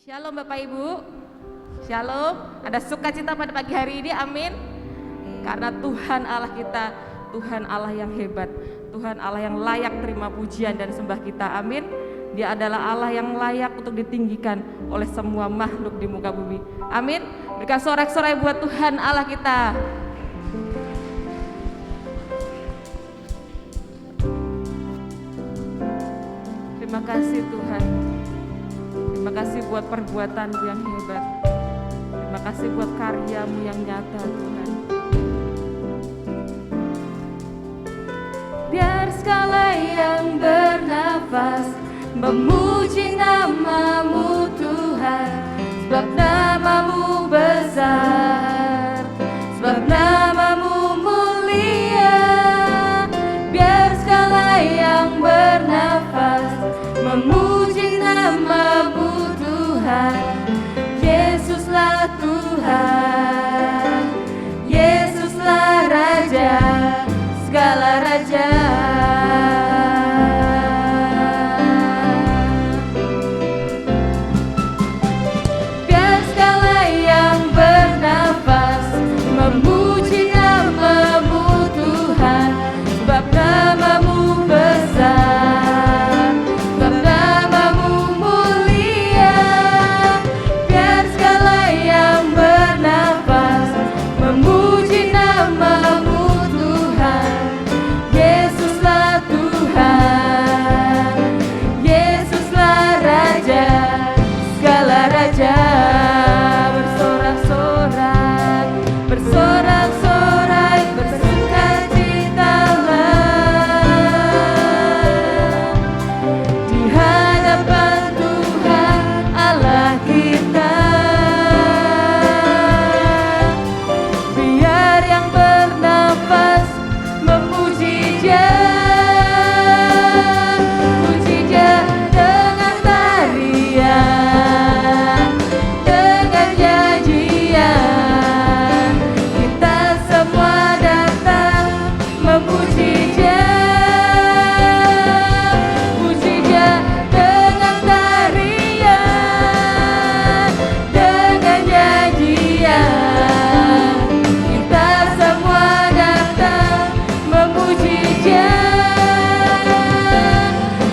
Shalom Bapak Ibu, Shalom. Ada sukacita pada pagi hari ini, amin. Karena Tuhan Allah kita, Tuhan Allah yang hebat, Tuhan Allah yang layak terima pujian dan sembah kita, amin. Dia adalah Allah yang layak untuk ditinggikan oleh semua makhluk di muka bumi, amin. Berikan sorak-sorai buat Tuhan Allah kita. Terima kasih Tuhan. Terima kasih buat perbuatan-Mu yang hebat. Terima kasih buat karya-Mu yang nyata Tuhan. Biar segala yang bernafas memuji nama-Mu Tuhan, sebab nama-Mu besar, sebab nama-Mu mulia. Biar segala yang bernafas memuji nama-Mu Tuhan. Yesuslah Tuhan, Yesuslah Raja, segala raja. Biar segala yang bernafas memuji nama-Mu Tuhan, sebab nama-Mu besar, sebab nama-Mu mulia. Biar segala yang bernafas memuji nama-Mu Tuhan. Yesuslah Tuhan, Yesuslah Raja, segala raja. Bersorak-sorai, bersorak-sorai, bersukacitalah di hadapan Tuhan Allah kita. Biar yang bernafas memuji Dia, puji Dia dengan tarian, dengan nyanyian. Kita semua datang memuji Dia, puji Dia dengan tarian, dengan nyanyian. Kita semua datang memuji Dia,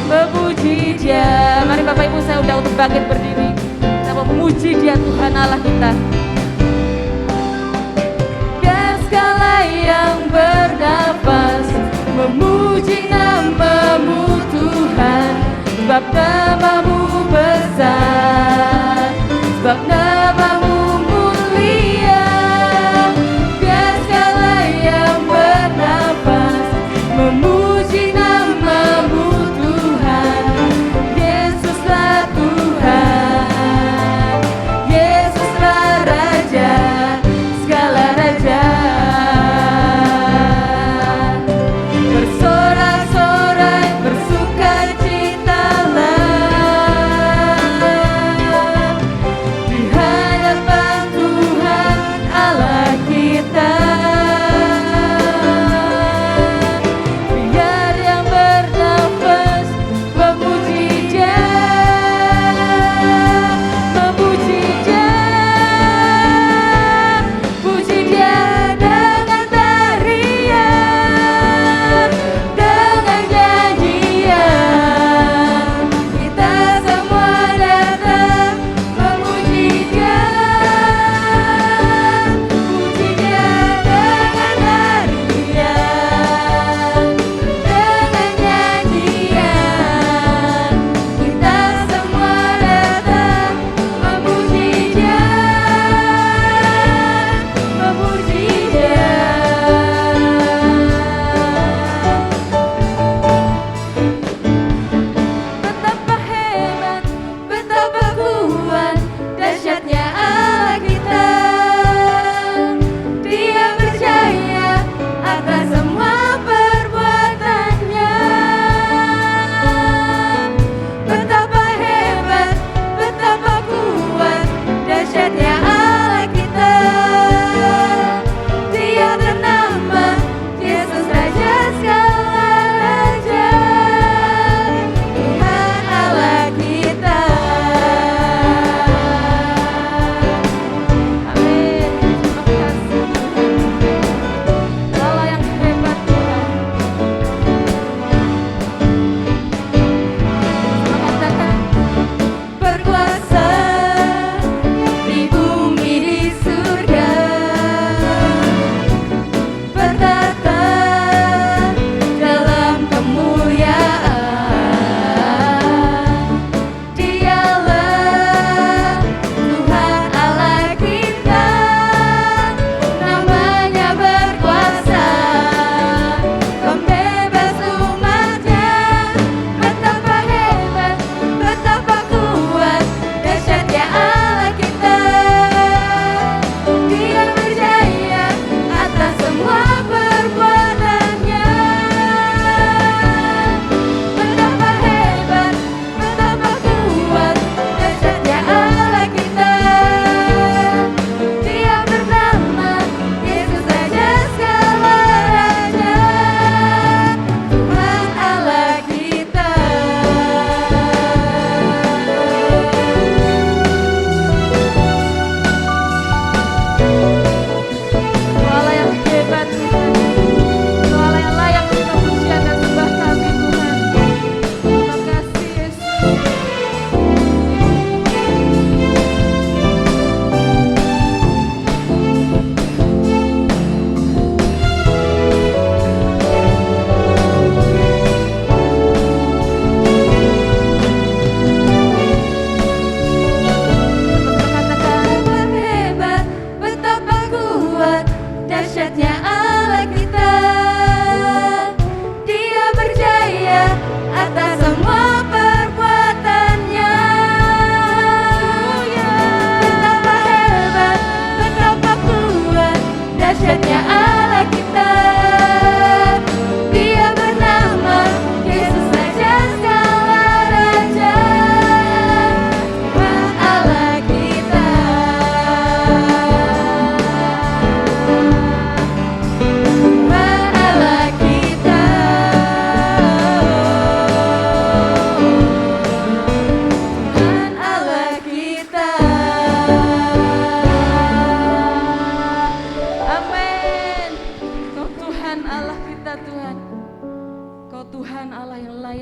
memuji Dia. Mari Bapak Ibu, saya undang untuk bangkit berdiri. Kita memuji Dia, Tuhan Allah kita. Biar segala yang bernafas memuji nama-Mu Tuhan, sebab nama-Mu besar, sebab nama-Mu mulia. Biar segala yang bernafas memuji nama-Mu Tuhan. Yesuslah Tuhan, Yesuslah Raja, segala raja. Bersorak-sorai, bersukacitalah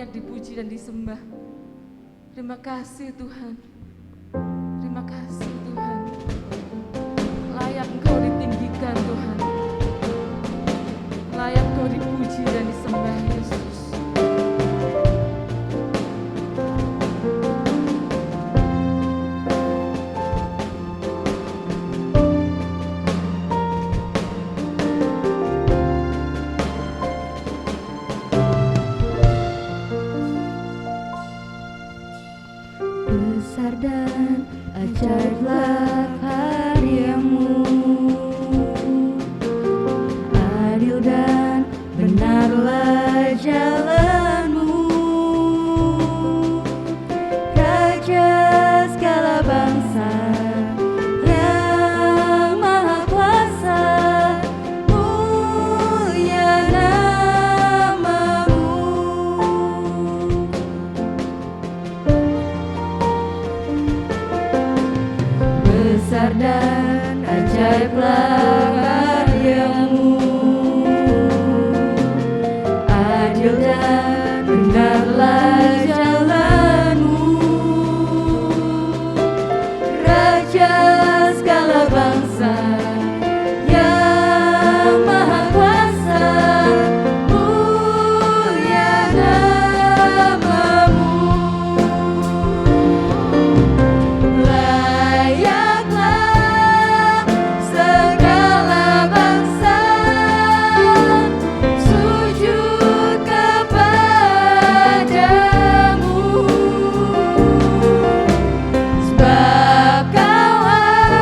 layak dipuji dan disembah. Terima kasih Tuhan. Terima kasih Tuhan. Layak Engkau ditinggikan Tuhan. Layak Engkau dipuji dan disembah Yesus. Besar dan ajaiblah karyamu, adil dan benarlah jalanmu, Raja segala bangsa yang maha kuasa, mulia namamu. Besar dan ajaiblah karyamu, adil dan benarlah jalanmu, Raja segala bangsa yang maha kuasa, mulia namamu. Layaklah segala bangsa sujud kepadamu, sebab Kau Allah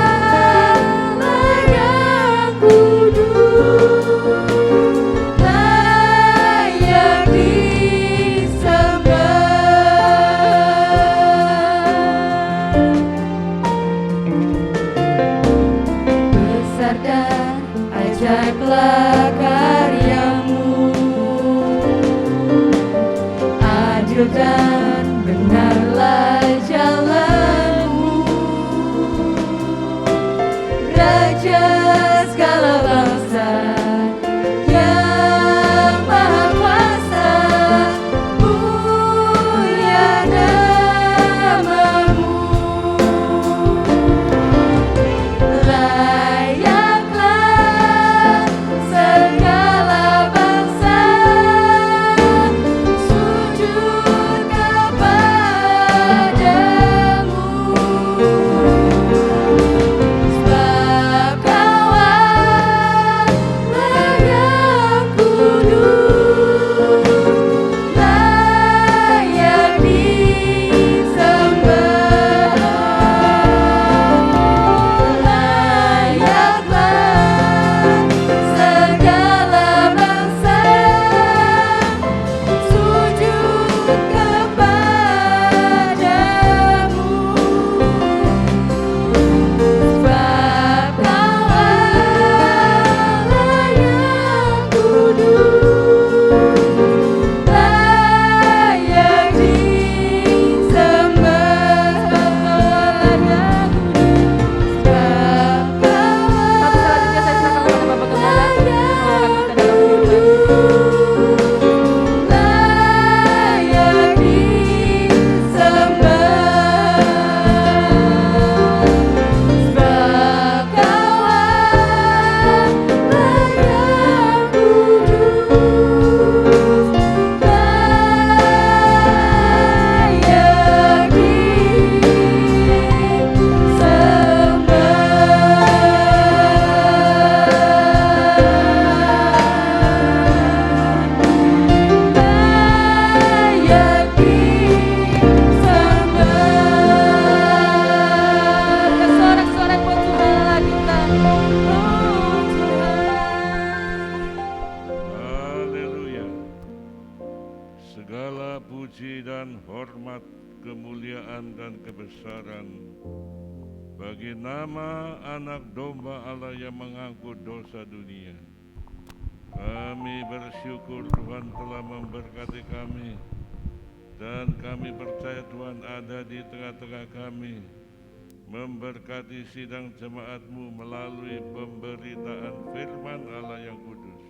yang kudus, layak disembah. Besar dan ajaiblah karyamu, adil dan benarlah jalanmu, Raja segala bangsa yang maha kuasa, mulia namamu. Layaklah segala bangsa sujud kepadamu, sebab Kau Allah yang kudus, layak disembah. Layaklah segala bangsa sujud kepadamu, sebab Kau Allah yang kudus, layak disembah. Sorak-sorak buat Tuhan kita. Oh Tuhan. Haleluya. Segala puji dan hormat, kemuliaan dan kebesaran bagi nama anak domba Allah yang mengangkut dosa dunia. Kami bersyukur Tuhan telah memberkati kami, dan kami percaya Tuhan ada di tengah-tengah kami, memberkati sidang jemaat-Mu melalui pemberitaan firman Allah yang kudus.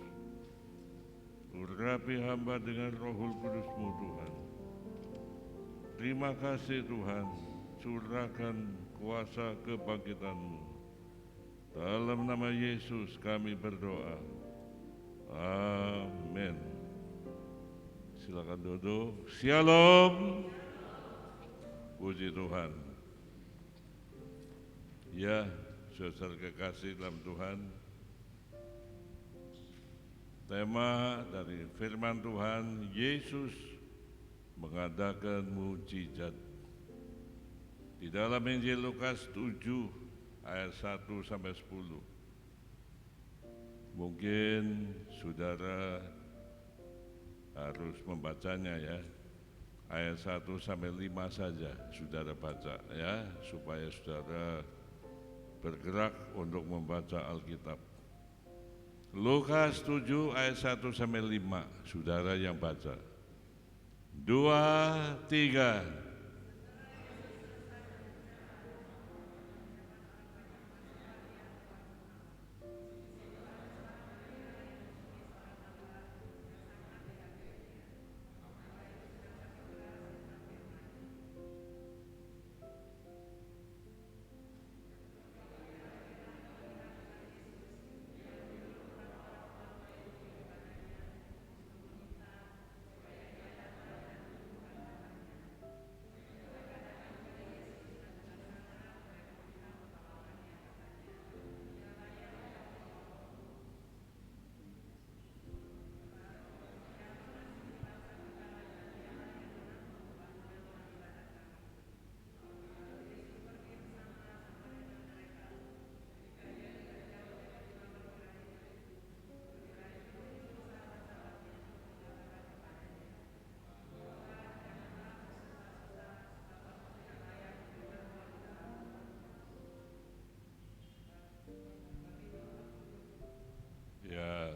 Urapi hamba dengan Rohul Kudus-Mu Tuhan. Terima kasih Tuhan, curahkan kuasa kebangkitan-Mu. Dalam nama Yesus kami berdoa. Amin. Silakan duduk. Shalom. Puji Tuhan. Ya, saudara kekasih dalam Tuhan, tema dari firman Tuhan, Yesus mengadakan mujizat. Di dalam Injil Lukas 7 ayat 1 sampai 10. Mungkin saudara harus membacanya ya. Ayat 1 sampai 5 saja saudara baca ya, supaya saudara bergerak untuk membaca Alkitab. Lukas 7 ayat 1 sampai 5, saudara yang baca. 2, 3. Ya,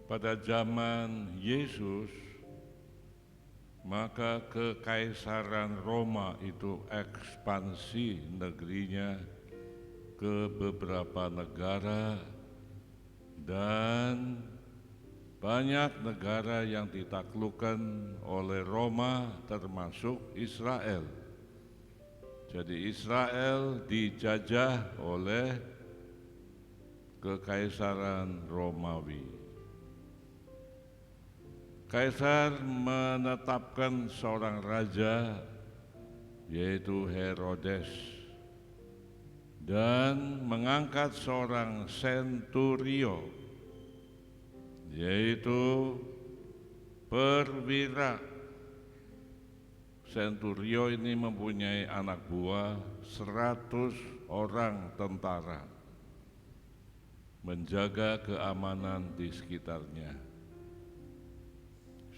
pada zaman Yesus, maka kekaisaran Roma itu ekspansi negerinya ke beberapa negara, dan banyak negara yang ditaklukkan oleh Roma termasuk Israel. Jadi Israel dijajah oleh kekaisaran Romawi. Kaisar menetapkan seorang raja, yaitu Herodes, dan mengangkat seorang senturio, yaitu perwira. Senturio ini mempunyai anak buah 100 orang tentara, menjaga keamanan di sekitarnya.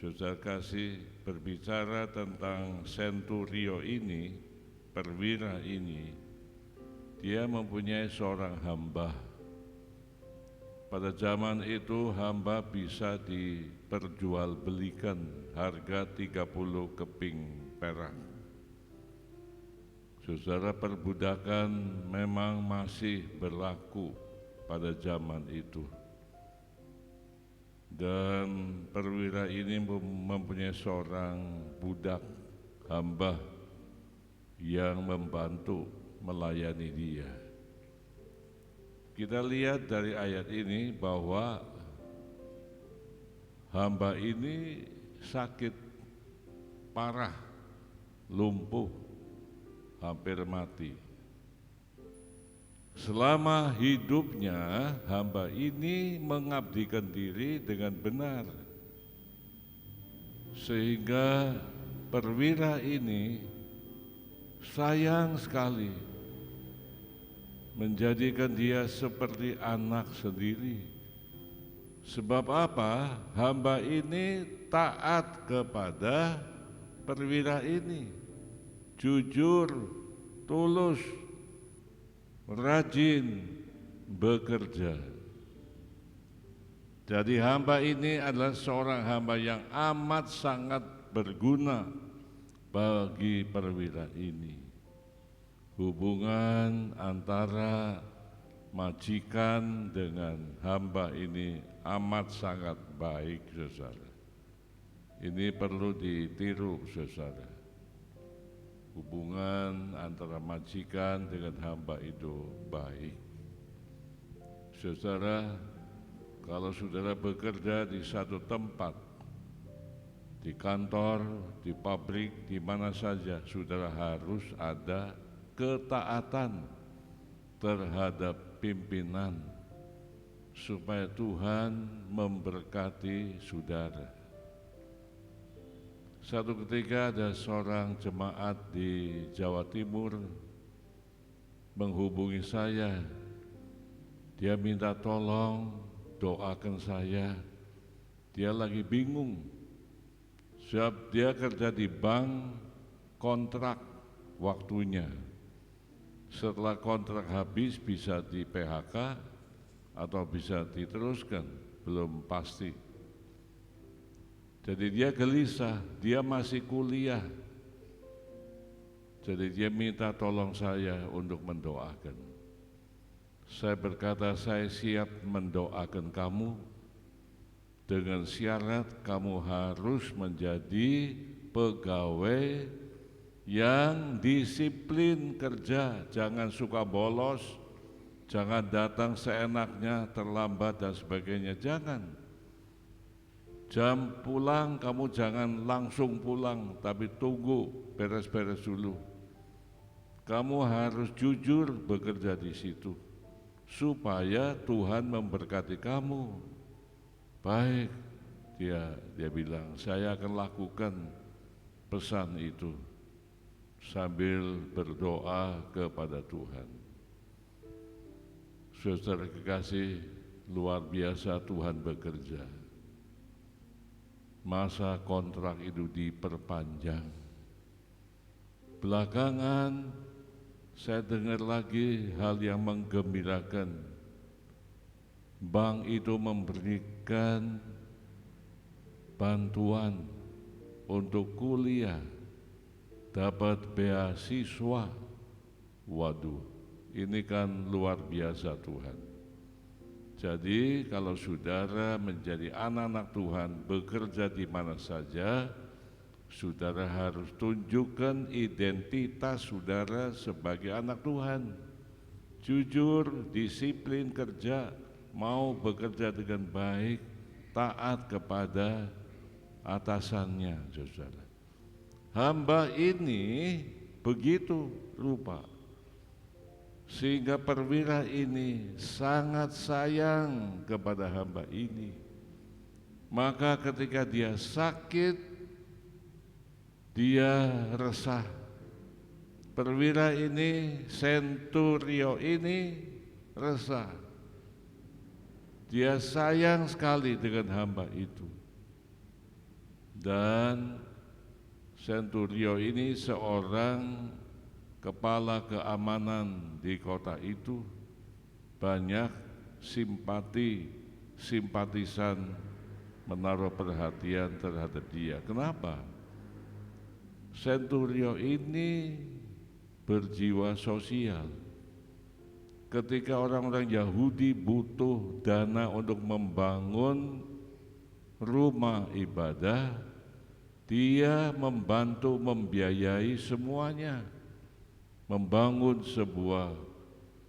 Saudara kasih, berbicara tentang senturio ini, perwira ini, dia mempunyai seorang hamba. Pada zaman itu hamba bisa diperjualbelikan harga 30 keping perak. Saudara, perbudakan memang masih berlaku pada zaman itu, dan perwira ini mempunyai seorang budak hamba yang membantu melayani dia. Kita lihat dari ayat ini bahwa hamba ini sakit parah, lumpuh, hampir mati. Selama hidupnya hamba ini mengabdikan diri dengan benar, sehingga perwira ini sayang sekali menjadikan dia seperti anak sendiri. Sebab apa? Hamba ini taat kepada perwira ini, jujur, tulus, rajin bekerja. Jadi hamba ini adalah seorang hamba yang amat sangat berguna bagi perwira ini. Hubungan antara majikan dengan hamba ini amat sangat baik, saudara. Ini perlu ditiru, saudara. hubungan antara majikan dengan hamba itu baik. Saudara, kalau saudara bekerja di satu tempat, di kantor, di pabrik, di mana saja, saudara harus ada ketaatan terhadap pimpinan supaya Tuhan memberkati saudara. Satu ketika ada seorang jemaat di Jawa Timur menghubungi saya. Dia minta tolong doakan saya. Dia lagi bingung. Sebab dia kerja di bank, kontrak waktunya. Setelah kontrak habis bisa di PHK atau bisa diteruskan, belum pasti. Jadi dia gelisah, dia masih kuliah. Jadi dia minta tolong saya untuk mendoakan. Saya berkata, saya siap mendoakan kamu dengan syarat kamu harus menjadi pegawai yang disiplin kerja, jangan suka bolos, jangan datang seenaknya, terlambat dan sebagainya, jangan. Jam pulang kamu jangan langsung pulang, tapi tunggu beres-beres dulu. Kamu harus jujur bekerja di situ, supaya Tuhan memberkati kamu. Baik, dia bilang, saya akan lakukan pesan itu sambil berdoa kepada Tuhan. Saudara kekasih, luar biasa Tuhan bekerja. Masa kontrak itu diperpanjang. Belakangan saya dengar lagi hal yang menggembirakan. Bank itu memberikan bantuan untuk kuliah, dapat beasiswa. Waduh, ini kan luar biasa Tuhan. Jadi kalau saudara menjadi anak-anak Tuhan, bekerja di mana saja, saudara harus tunjukkan identitas saudara sebagai anak Tuhan. Jujur, disiplin kerja, mau bekerja dengan baik, taat kepada atasannya, saudara. Hamba ini begitu rupa. Sehingga perwira ini sangat sayang kepada hamba ini. Maka ketika dia sakit, dia resah. Perwira ini, senturio ini resah. Dia sayang sekali dengan hamba itu. Dan senturio ini seorang kepala keamanan di kota itu, banyak simpatisan menaruh perhatian terhadap dia. Kenapa? Senturio ini berjiwa sosial. Ketika orang-orang Yahudi butuh dana untuk membangun rumah ibadah, dia membantu membiayai semuanya. Membangun sebuah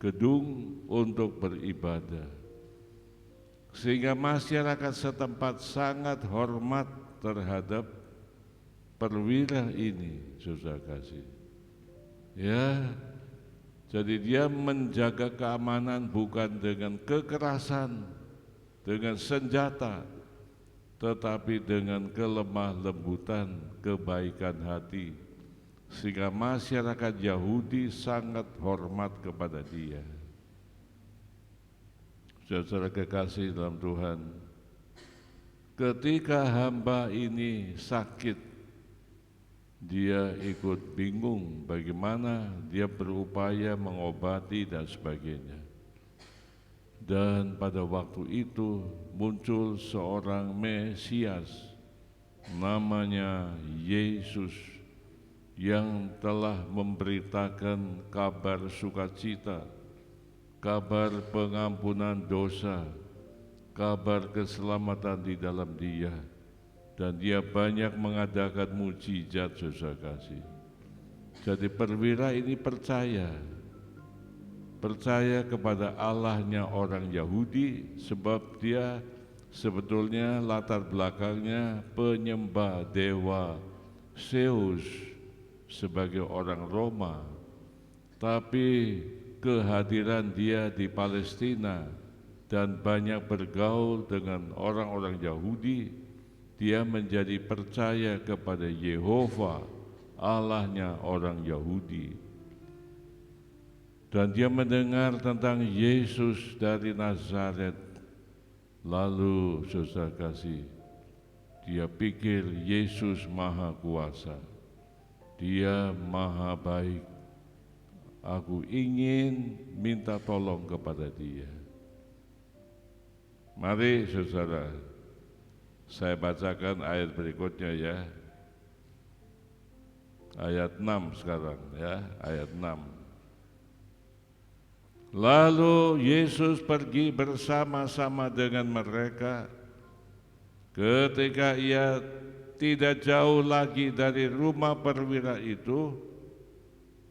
gedung untuk beribadah, sehingga masyarakat setempat sangat hormat terhadap perwira ini, saudara kasih. Ya, jadi dia menjaga keamanan bukan dengan kekerasan, dengan senjata, tetapi dengan kelemah lembutan, kebaikan hati. Sehingga masyarakat Yahudi sangat hormat kepada dia. Saudara kekasih dalam Tuhan, ketika hamba ini sakit, dia ikut bingung bagaimana dia berupaya mengobati dan sebagainya. Dan pada waktu itu muncul seorang Mesias, namanya Yesus, yang telah memberitakan kabar sukacita, kabar pengampunan dosa, kabar keselamatan di dalam dia. Dan dia banyak mengadakan mujizat, saudara kasih. Jadi perwira ini percaya kepada Allahnya orang Yahudi, sebab dia sebetulnya latar belakangnya penyembah dewa Zeus sebagai orang Roma. Tapi kehadiran dia di Palestina dan banyak bergaul dengan orang-orang Yahudi, dia menjadi percaya kepada Yehova, Allahnya orang Yahudi. Dan dia mendengar tentang Yesus dari Nazaret. Lalu saudara kasih, dia pikir Yesus maha kuasa, dia maha baik. Aku ingin minta tolong kepada dia. Mari saudara, saya bacakan ayat berikutnya ya. Ayat 6 sekarang ya, ayat 6. Lalu Yesus pergi bersama-sama dengan mereka. Ketika ia tidak jauh lagi dari rumah perwira itu,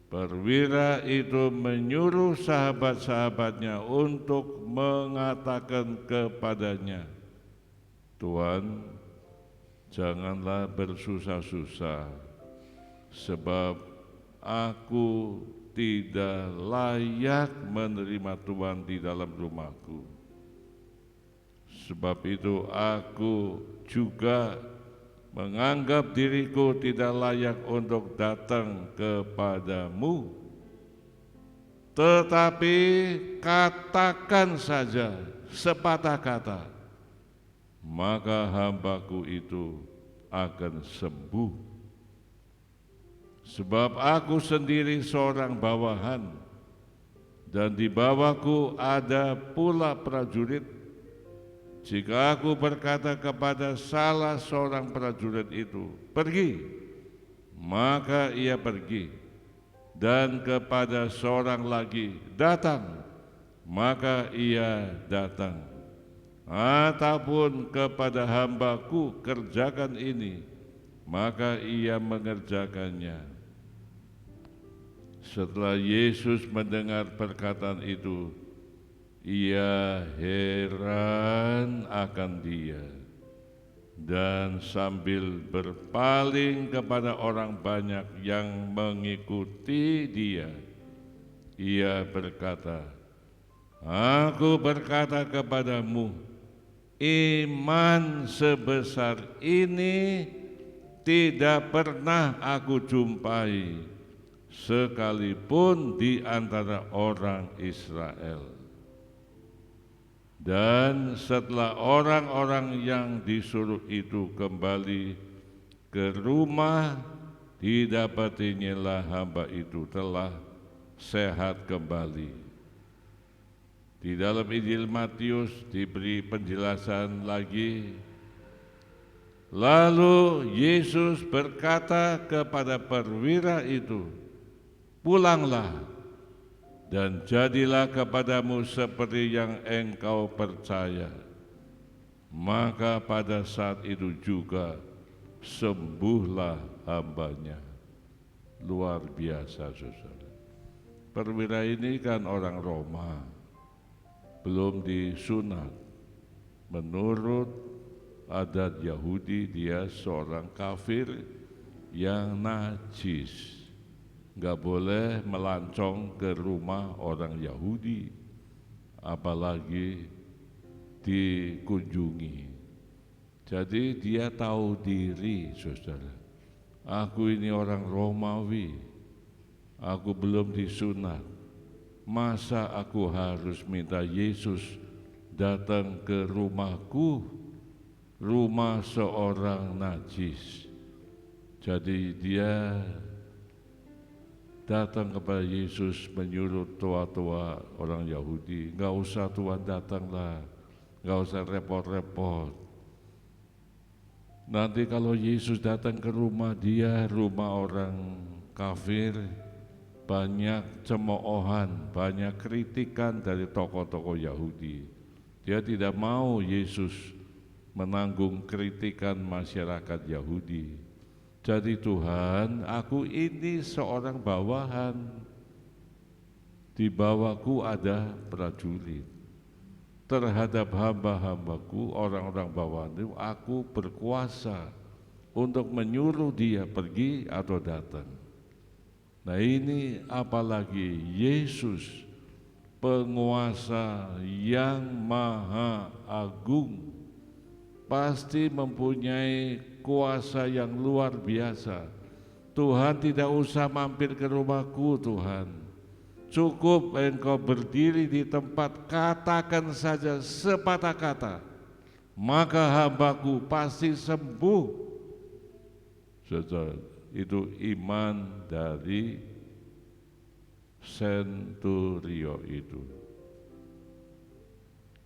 perwira itu menyuruh sahabat-sahabatnya untuk mengatakan kepadanya, Tuhan, janganlah bersusah-susah, sebab aku tidak layak menerima Tuhan di dalam rumahku. Sebab itu aku juga menganggap diriku tidak layak untuk datang kepadamu. Tetapi katakan saja sepatah kata, maka hambaku itu akan sembuh. Sebab aku sendiri seorang bawahan, dan di bawahku ada pula prajurit. Jika aku berkata kepada salah seorang prajurit itu, pergi, maka ia pergi. Dan kepada seorang lagi, datang, maka ia datang. Ataupun kepada hambaku, kerjakan ini, maka ia mengerjakannya. Setelah Yesus mendengar perkataan itu, ia heran akan dia, dan sambil berpaling kepada orang banyak yang mengikuti dia, ia berkata, Aku berkata kepadamu, iman sebesar ini tidak pernah aku jumpai, sekalipun di antara orang Israel. Dan setelah orang-orang yang disuruh itu kembali ke rumah, didapatinya hamba itu telah sehat kembali. Di dalam Injil Matius diberi penjelasan lagi. Lalu Yesus berkata kepada perwira itu, pulanglah, dan jadilah kepadamu seperti yang engkau percaya. Maka pada saat itu juga sembuhlah hambanya. Luar biasa saudara. Perwira ini kan orang Roma, belum disunat. Menurut adat Yahudi dia seorang kafir yang najis. Nggak boleh melancong ke rumah orang Yahudi, apalagi dikunjungi. Jadi dia tahu diri, saudara. Aku ini orang Romawi, aku belum disunat. Masa aku harus minta Yesus datang ke rumahku, rumah seorang najis? Jadi dia datang kepada Yesus, menyuruh tua-tua orang Yahudi, nggak usah Tuhan datanglah, nggak usah repot-repot. Nanti kalau Yesus datang ke rumah dia, rumah orang kafir, banyak cemoohan, banyak kritikan dari tokoh-tokoh Yahudi. Dia tidak mau Yesus menanggung kritikan masyarakat Yahudi. Jadi Tuhan, aku ini seorang bawahan, di bawahku ada prajurit. Terhadap hamba-hambaku, orang-orang bawahan itu, aku berkuasa untuk menyuruh dia pergi atau datang. Nah ini apalagi Yesus, penguasa yang maha agung, pasti mempunyai kuasa yang luar biasa. Tuhan tidak usah mampir ke rumahku Tuhan. Cukup engkau berdiri di tempat, katakan saja sepatah kata, maka hambaku pasti sembuh. Saudara, itu iman dari senturio itu.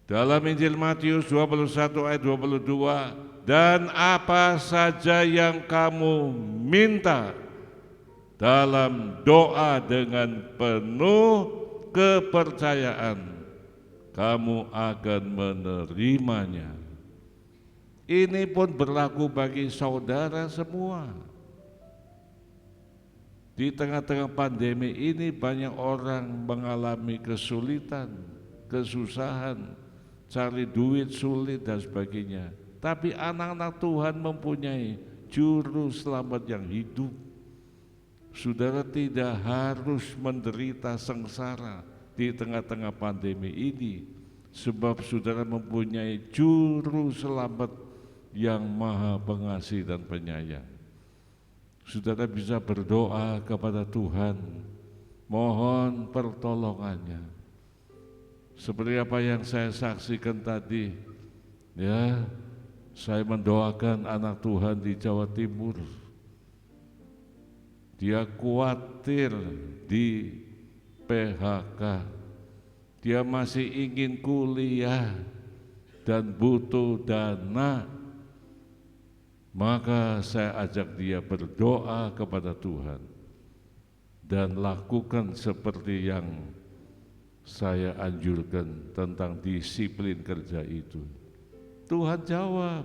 Dalam Injil Matius 21 ayat 22, dan apa saja yang kamu minta dalam doa dengan penuh kepercayaan, kamu akan menerimanya. Ini pun berlaku bagi saudara semua. Di tengah-tengah pandemi ini banyak orang mengalami kesulitan, kesusahan, cari duit sulit dan sebagainya. Tapi anak-anak Tuhan mempunyai juru selamat yang hidup. Saudara tidak harus menderita sengsara di tengah-tengah pandemi ini, sebab saudara mempunyai juru selamat yang maha pengasih dan penyayang. Saudara bisa berdoa kepada Tuhan, mohon pertolongannya. Seperti apa yang saya saksikan tadi, ya, saya mendoakan anak Tuhan di Jawa Timur. Dia khawatir di PHK, dia masih ingin kuliah dan butuh dana. Maka saya ajak dia berdoa kepada Tuhan dan lakukan seperti yang saya anjurkan tentang disiplin kerja itu. Tuhan jawab,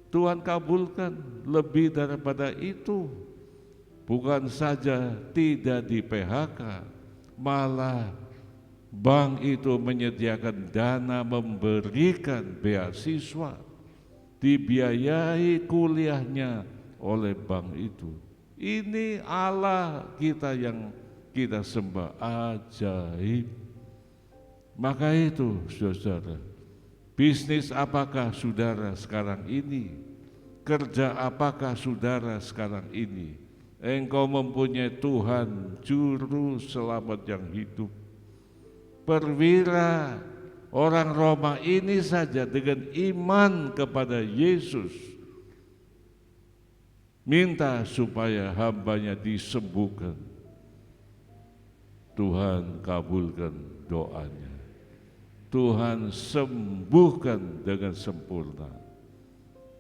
Tuhan kabulkan. Lebih daripada itu, bukan saja tidak di PHK, malah bank itu menyediakan dana, memberikan beasiswa, dibiayai kuliahnya oleh bank itu. Ini Allah kita yang kita sembah, ajaib. Maka itu saudara, bisnis apakah saudara sekarang ini? Kerja apakah saudara sekarang ini? Engkau mempunyai Tuhan juru selamat yang hidup. Perwira orang Roma ini saja dengan iman kepada Yesus minta supaya hambanya disembuhkan. Tuhan kabulkan doanya. Tuhan sembuhkan dengan sempurna.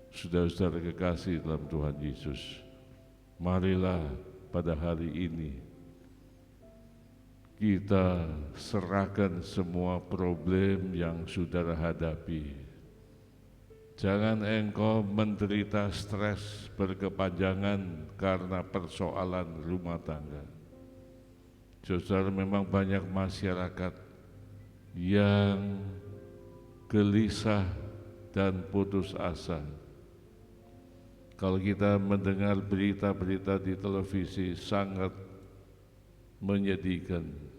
Saudara-saudara kekasih dalam Tuhan Yesus, marilah pada hari ini kita serahkan semua problem yang saudara hadapi. Jangan engkau menderita stres berkepanjangan karena persoalan rumah tangga. Saudara, memang banyak masyarakat yang gelisah dan putus asa. Kalau kita mendengar berita-berita di televisi sangat menyedihkan.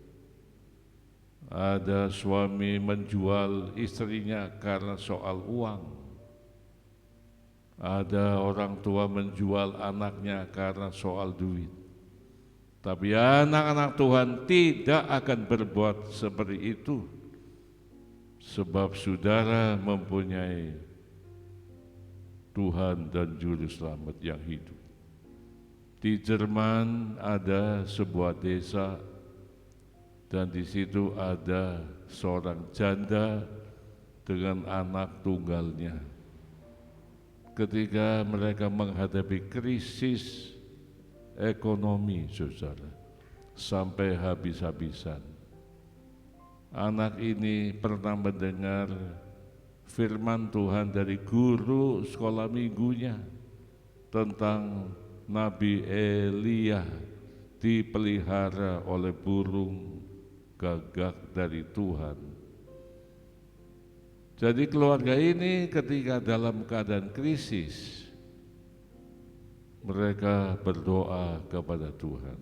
Ada suami menjual istrinya karena soal uang. Ada orang tua menjual anaknya karena soal duit. Tapi anak-anak Tuhan tidak akan berbuat seperti itu, sebab saudara mempunyai Tuhan dan Juru Selamat yang hidup. Di Jerman ada sebuah desa, dan di situ ada seorang janda dengan anak tunggalnya. Ketika mereka menghadapi krisis ekonomi, saudara, sampai habis-habisan, anak ini pernah mendengar firman Tuhan dari guru sekolah minggunya tentang Nabi Elia dipelihara oleh burung gagak dari Tuhan. Jadi keluarga ini ketika dalam keadaan krisis, mereka berdoa kepada Tuhan.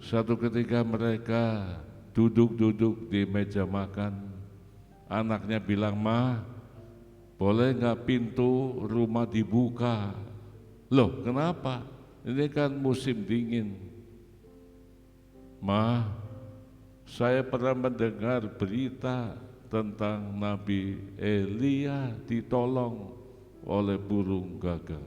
Satu ketika mereka duduk-duduk di meja makan, anaknya bilang, "Ma, boleh nggak pintu rumah dibuka?" Loh, kenapa? Ini kan musim dingin. "Ma, saya pernah mendengar berita tentang Nabi Elia ditolong oleh burung gagak.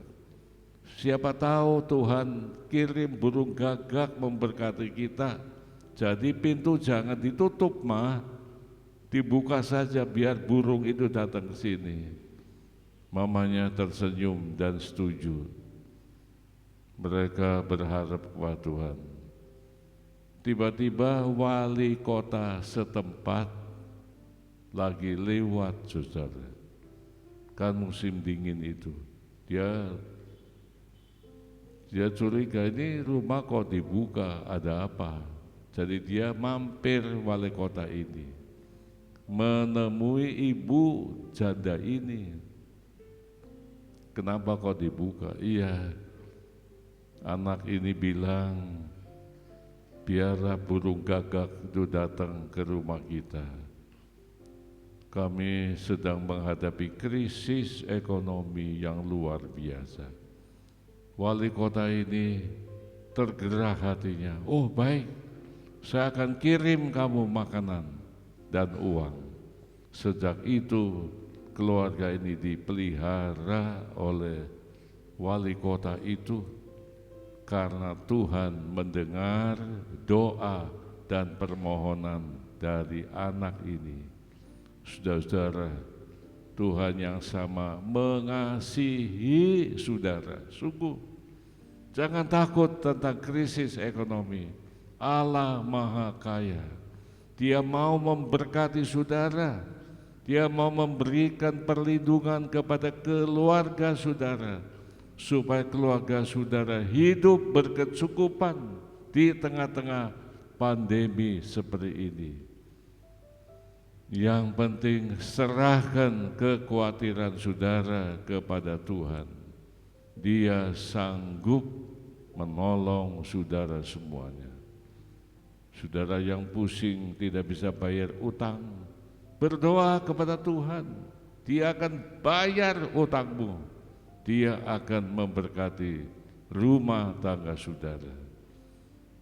Siapa tahu Tuhan kirim burung gagak memberkati kita. Jadi pintu jangan ditutup, Ma. Dibuka saja biar burung itu datang ke sini." Mamanya tersenyum dan setuju. Mereka berharap kepada Tuhan. Tiba-tiba wali kota setempat lagi lewat, saudara. Kan musim dingin itu. Dia curiga, ini rumah kok dibuka, ada apa? Jadi dia mampir wali kota ini, menemui ibu janda ini. Kenapa kok dibuka? Iya, anak ini bilang, biarlah burung gagak itu datang ke rumah kita. Kami sedang menghadapi krisis ekonomi yang luar biasa. Wali kota ini tergerak hatinya. Oh baik, saya akan kirim kamu makanan dan uang. Sejak itu keluarga ini dipelihara oleh wali kota itu karena Tuhan mendengar doa dan permohonan dari anak ini. Saudara-saudara, Tuhan yang sama mengasihi saudara. Sungguh, jangan takut tentang krisis ekonomi. Allah Maha Kaya. Dia mau memberkati saudara. Dia mau memberikan perlindungan kepada keluarga saudara, supaya keluarga saudara hidup berkecukupan di tengah-tengah pandemi seperti ini. Yang penting serahkan kekhawatiran saudara kepada Tuhan. Dia sanggup menolong saudara semuanya. Saudara yang pusing tidak bisa bayar utang, berdoa kepada Tuhan. Dia akan bayar utangmu. Dia akan memberkati rumah tangga saudara.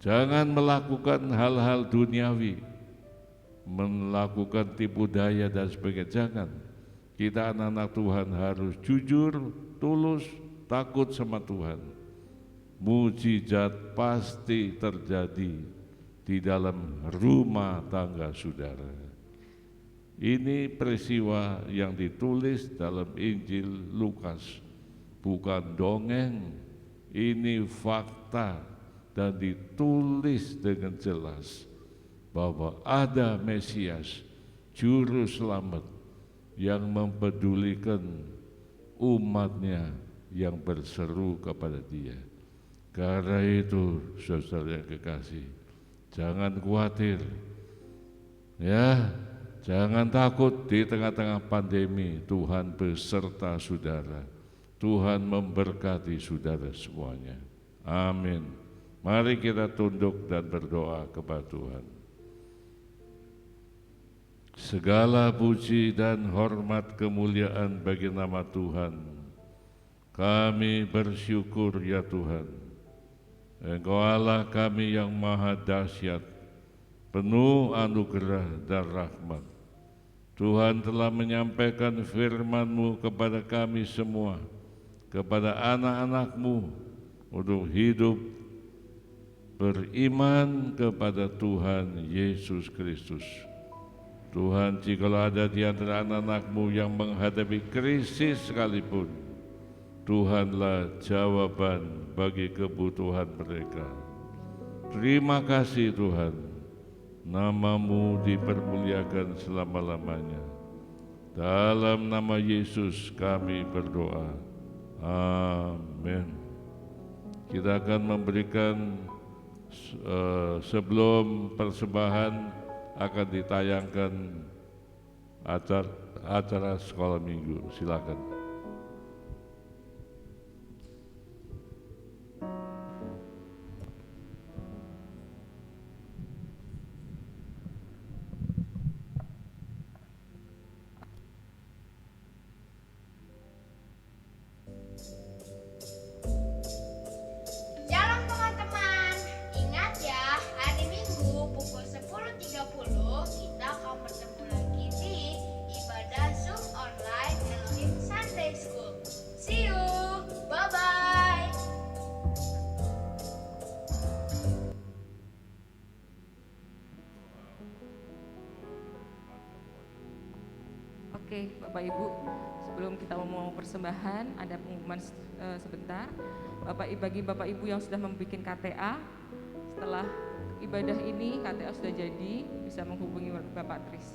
Jangan melakukan hal-hal duniawi, melakukan tipu daya dan sebagainya. Jangan. Kita anak-anak Tuhan harus jujur, tulus, takut sama Tuhan. Mujizat pasti terjadi di dalam rumah tangga saudara. Ini peristiwa yang ditulis dalam Injil Lukas, bukan dongeng. Ini fakta dan ditulis dengan jelas bahwa ada Mesias, Juru Selamat yang mempedulikan umatnya yang berseru kepada Dia. Karena itu, saudara yang kekasih, jangan khawatir, ya, jangan takut di tengah-tengah pandemi. Tuhan beserta saudara. Tuhan memberkati saudara semuanya. Amin. Mari kita tunduk dan berdoa kepada Tuhan. Segala puji dan hormat kemuliaan bagi nama Tuhan. Kami bersyukur ya Tuhan, Engkau Allah kami yang maha dahsyat, penuh anugerah dan rahmat. Tuhan telah menyampaikan firman-Mu kepada kami semua, kepada anak-anak-Mu, untuk hidup beriman kepada Tuhan Yesus Kristus. Tuhan, jikalau ada di antara anak-anak-Mu yang menghadapi krisis sekalipun, Tuhanlah jawaban bagi kebutuhan mereka. Terima kasih Tuhan, nama-Mu dipermuliakan selama-lamanya. Dalam nama Yesus kami berdoa. Amin. Kita akan memberikan sebelum persembahan akan ditayangkan acara sekolah minggu. Silakan. Shalom teman-teman, ingat ya, hari Minggu pukul 10.30 kita akan bertemu lagi di ibadah Zoom online Elohim Sunday School. See you, bye-bye. Oke, Bapak Ibu, sebelum kita mau persembahan, ada pengumuman sebentar. Bagi Bapak Ibu yang sudah membuat KTA, setelah ibadah ini KTA sudah jadi, bisa menghubungi Bapak Tris.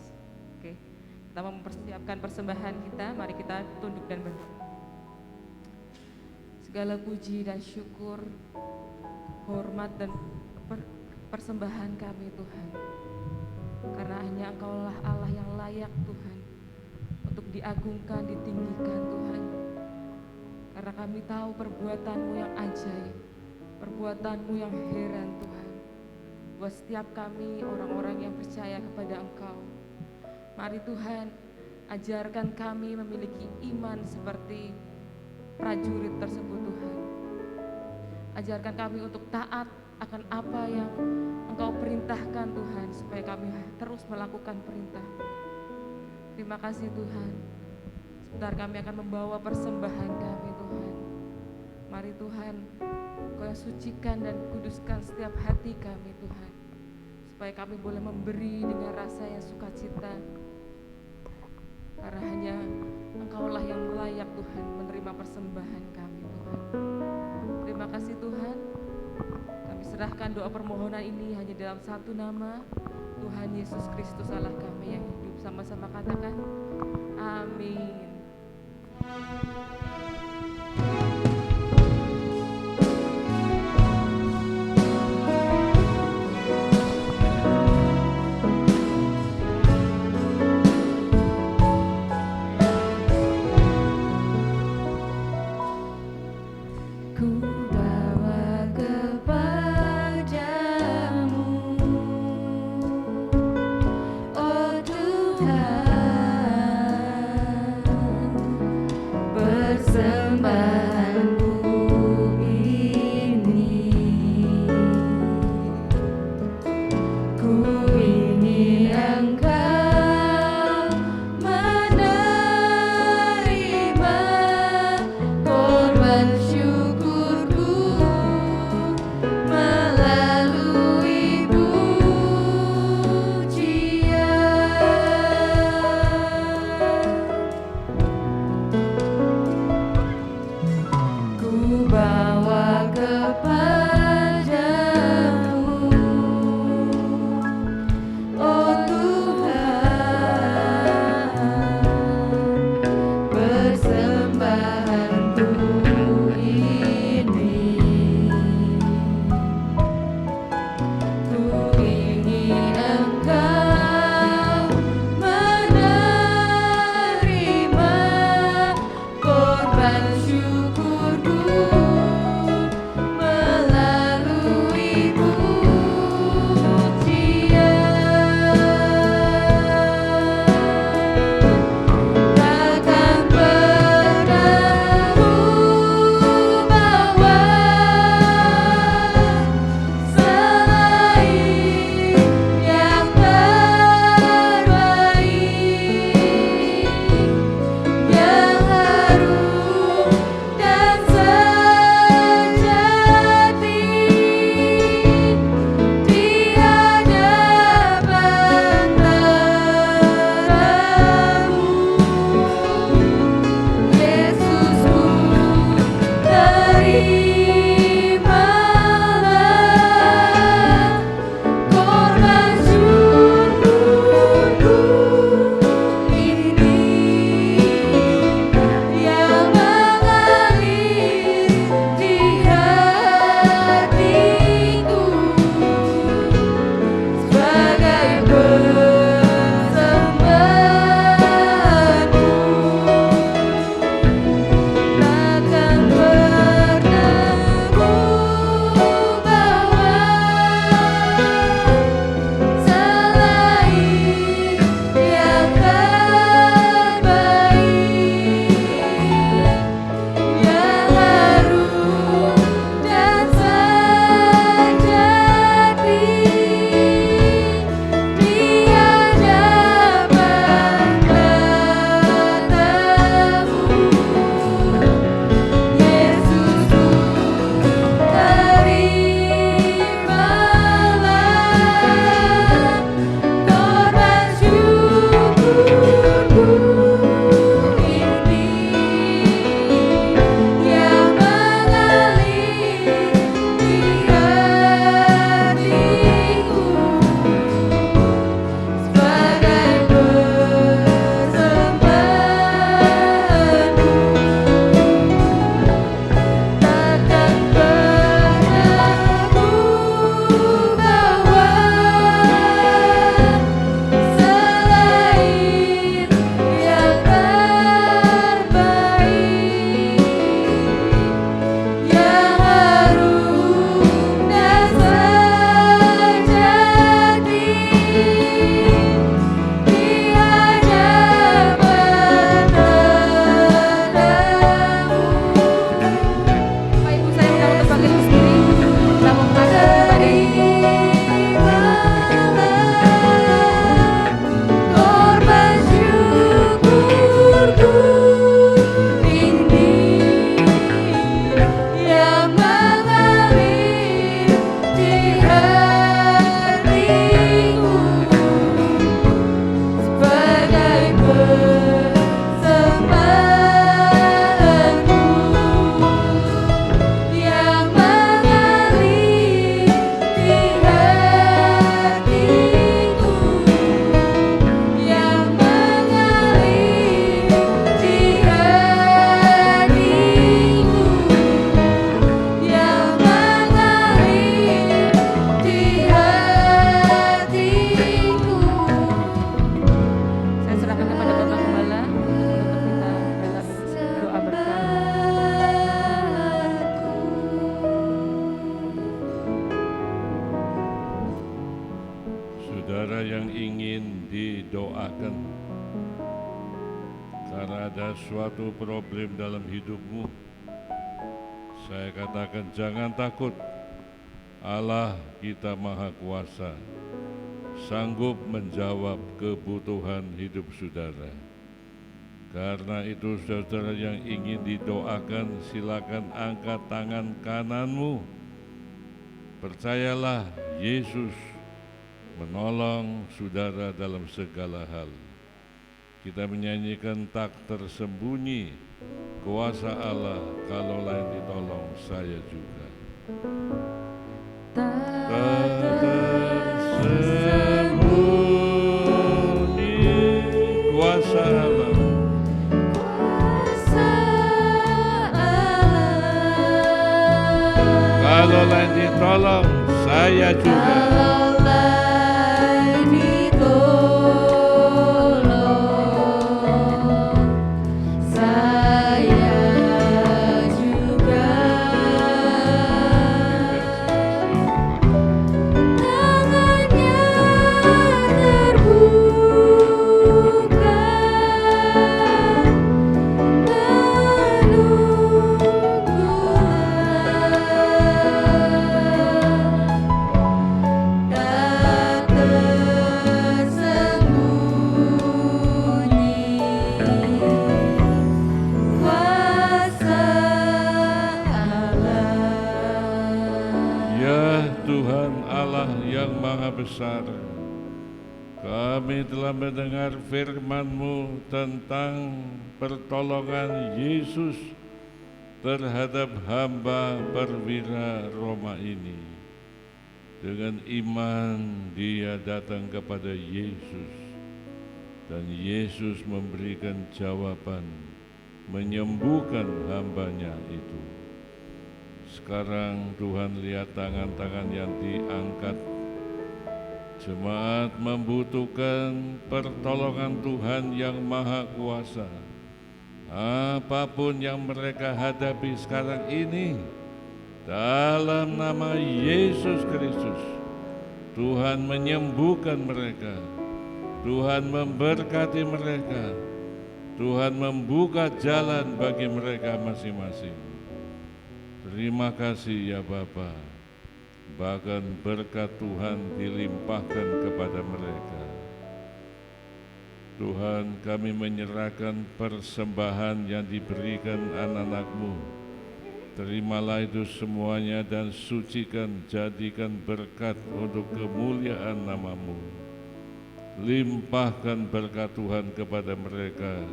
Oke, kita mau mempersiapkan persembahan kita, mari kita tunduk dan berdoa. Segala puji dan syukur, hormat dan persembahan kami Tuhan, karena hanya Engkaulah Allah yang layak Tuhan untuk diagungkan, ditinggikan Tuhan. Karena kami tahu perbuatan-Mu yang ajaib, perbuatan-Mu yang heran Tuhan, buat setiap kami orang-orang yang percaya kepada Engkau. Mari Tuhan, ajarkan kami memiliki iman seperti prajurit tersebut Tuhan. Ajarkan kami untuk taat akan apa yang Engkau perintahkan Tuhan, supaya kami terus melakukan perintah. Terima kasih Tuhan. Sebentar kami akan membawa persembahan kami Tuhan. Mari Tuhan, Engkau yang sucikan dan kuduskan setiap hati kami Tuhan, supaya kami boleh memberi dengan rasa yang sukacita. Karena hanya Engkaulah yang layak Tuhan menerima persembahan kami Tuhan. Terima kasih Tuhan. Kami serahkan doa permohonan ini hanya dalam satu nama, Tuhan Yesus Kristus Allah kami yang hidup. Sama-sama katakan amin. Ku bawa kepadamu, oh Tuhan, bersama Karena ada suatu problem dalam hidupmu, saya katakan jangan takut. Allah kita Maha Kuasa, sanggup menjawab kebutuhan hidup saudara. Karena itu saudara yang ingin didoakan, silakan angkat tangan kananmu. Percayalah Yesus menolong saudara dalam segala hal. Kita menyanyikan tak tersembunyi, kuasa Allah kalau lain ditolong saya juga. Tak tersembunyi, kuasa Allah. Kalau lain ditolong saya juga. Besar, kami telah mendengar firman-Mu tentang pertolongan Yesus terhadap hamba perwira Roma ini. Dengan iman dia datang kepada Yesus dan Yesus memberikan jawaban, menyembuhkan hambanya itu. Sekarang Tuhan lihat tangan-tangan yang diangkat. Jemaat membutuhkan pertolongan Tuhan yang Maha Kuasa. Apapun yang mereka hadapi sekarang ini, dalam nama Yesus Kristus, Tuhan menyembuhkan mereka. Tuhan memberkati mereka. Tuhan membuka jalan bagi mereka masing-masing. Terima kasih ya Bapa. Bahkan berkat Tuhan dilimpahkan kepada mereka. Tuhan, kami menyerahkan persembahan yang diberikan anak-anak-Mu. Terimalah itu semuanya dan sucikan, jadikan berkat untuk kemuliaan nama-Mu. Limpahkan berkat Tuhan kepada mereka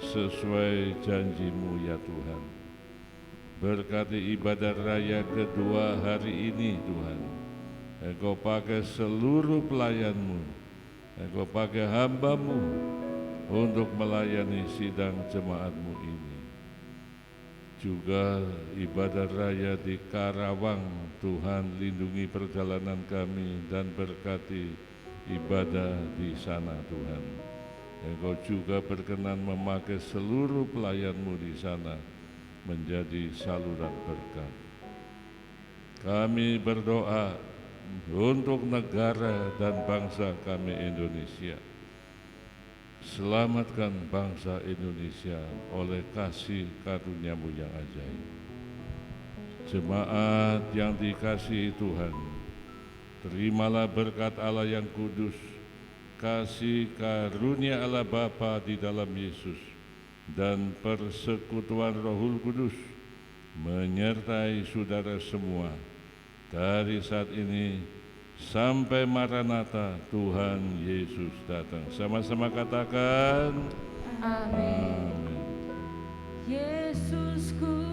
sesuai janji-Mu ya Tuhan. Berkati ibadah raya kedua hari ini Tuhan. Engkau pakai seluruh pelayan-Mu, Engkau pakai hamba-Mu untuk melayani sidang jemaat-Mu ini. Juga ibadah raya di Karawang, Tuhan lindungi perjalanan kami dan berkati ibadah di sana Tuhan. Engkau juga berkenan memakai seluruh pelayan-Mu di sana menjadi saluran berkat. Kami berdoa untuk negara dan bangsa kami Indonesia. Selamatkan bangsa Indonesia oleh kasih karunia-Mu yang ajaib. Jemaat yang dikasihi Tuhan, terimalah berkat Allah yang kudus, kasih karunia Allah Bapa di dalam Yesus, dan persekutuan Rohul Kudus menyertai saudara semua dari saat ini sampai Maranatha Tuhan Yesus datang. Sama-sama katakan Amin. Amin. Yesusku